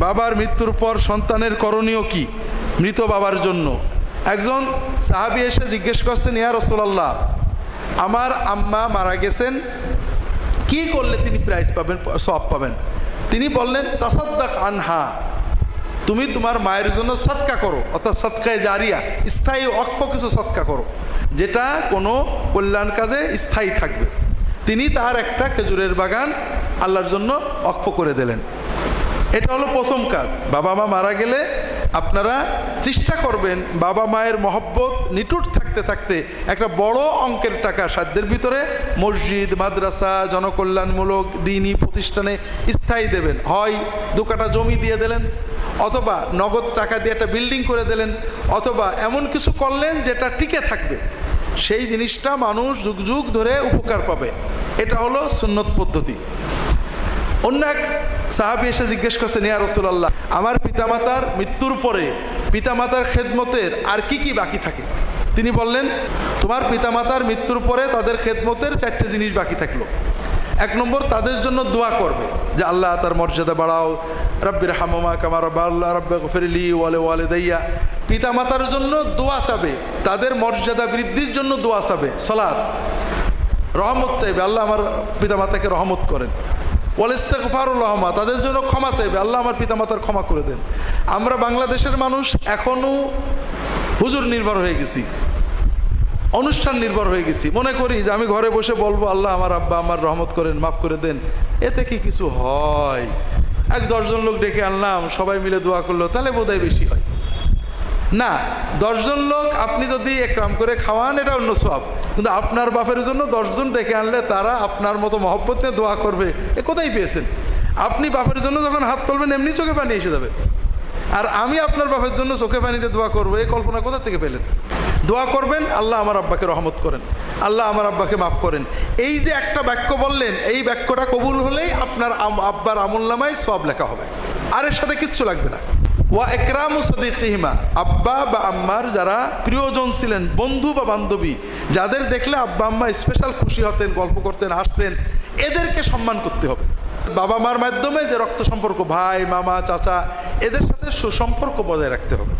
বাবার মৃত্যুর পর সন্তানের করণীয় কি মৃত বাবার জন্য? একজন সাহাবী এসে জিজ্ঞেস করছেন, ইয়া রাসূলুল্লাহ, আমার আম্মা মারা গেছেন, কি করলে তিনি প্রাইজ পাবেন, সওয়াব পাবেন? তিনি বললেন, তাসাদ্দাক আনহা, তুমি তোমার মায়ের জন্য সদকা করো, অর্থাৎ সদকায়ে জারিয়া, স্থায়ী ওয়াকফ কিছু সদকা করো, যেটা কোনো কল্যাণ কাজে স্থায়ী থাকবে। তিনি তার একটা খেজুরের বাগান আল্লাহর জন্য ওয়াকফ করে দিলেন। এটা হলো প্রথম কাজ। বাবা মা মারা গেলে আপনারা চেষ্টা করবেন বাবা মায়ের মহব্বত নিটুট থাকতে থাকতে একটা বড় অঙ্কের টাকা সাধ্যের ভিতরে মসজিদ, মাদ্রাসা, জনকল্যাণমূলক দিনী প্রতিষ্ঠানে স্থায়ী দেবেন। হয় 2 কাঠা জমি দিয়ে দিলেন, অথবা নগদ টাকা দিয়ে একটা বিল্ডিং করে দিলেন, অথবা এমন কিছু করলেন যেটা টিকে থাকবে, সেই জিনিসটা মানুষ যুগ যুগ ধরে উপকার পাবে। এটা হলো সুন্নত পদ্ধতি। অন্য এক সাহাবী এসে জিজ্ঞেস করছেন, ইয়া রাসূলুল্লাহ, আমার পিতামাতার মৃত্যুর পরে পিতামাতার খেদমতের আর কি কি বাকি থাকে? তিনি বললেন, তোমার পিতামাতার মৃত্যুর পরে তাদের খেদমতের 4টে জিনিস বাকি থাকলো। 1 নম্বর, তাদের জন্য দোয়া করবে যে আল্লাহ তার মর্যাদা বাড়াও, রাব্বির হামমা কামা রাব্বাল্লাহ রাব্বিগফিরলি ওয়া লিওয়ালিদাইয়া, পিতামাতার জন্য দোয়া চাবে, তাদের মর্যাদা বৃদ্ধির জন্য দোয়া চাবে, সালাত, রহমত চাইবে, আল্লাহ আমার পিতামাতাকে রহমত করেন। ওয়াল ইস্তিগফারুল্লাহ, তাদের জন্য ক্ষমা চাইবে, আল্লাহ আমার পিতামাতার ক্ষমা করে দেন। আমরা বাংলাদেশের মানুষ এখনও হুজুর নির্ভর হয়ে গেছি, অনুষ্ঠান নির্ভর হয়ে গেছি। মনে করি যে আমি ঘরে বসে বলবো আল্লাহ আমার আব্বা আমার রহমত করেন, মাফ করে দেন, এতে কি কিছু হয়? 10 জন লোক ডেকে আনলাম, সবাই মিলে দোয়া করলো, তাহলে বোধহয় বেশি হয় না। 10 জন লোক আপনি যদি একরাম করে খাওয়ান, এটা অন্য সওয়াব, কিন্তু আপনার বাপের জন্য 10 জন ডেকে আনলে তারা আপনার মতো মহব্বত নিয়ে দোয়া করবে, এ কোথায় পেয়েছেন? আপনি বাপের জন্য যখন হাত তুলবেন এমনি চোখে পানি এসে যাবে, আর আমি আপনার বাপের জন্য চোখে পানিতে দোয়া করবো, এই কল্পনা কোথা থেকে পেলেন? দোয়া করবেন, আল্লাহ আমার আব্বাকে রহমত করেন, আল্লাহ আমার আব্বাকে মাফ করেন। এই যে একটা বাক্য বললেন, এই বাক্যটা কবুল হলেই আপনার আব্বার আমলনামায় সওয়াব লেখা হবে, আর এর সাথে কিচ্ছু লাগবে না। ওয়া ইকরামু সাদিকিহিমা, আব্বা বা আম্মার যারা প্রিয়জন ছিলেন, বন্ধু বা বান্ধবী, যাদের দেখলে আব্বা আম্মা স্পেশাল খুশি হতেন, গল্প করতেন, হাসতেন, এদেরকে সম্মান করতে হবে। বাবা মার মাধ্যমে যে রক্ত সম্পর্ক, ভাই, মামা, চাচা, এদের সাথে সুসম্পর্ক বজায় রাখতে হবে।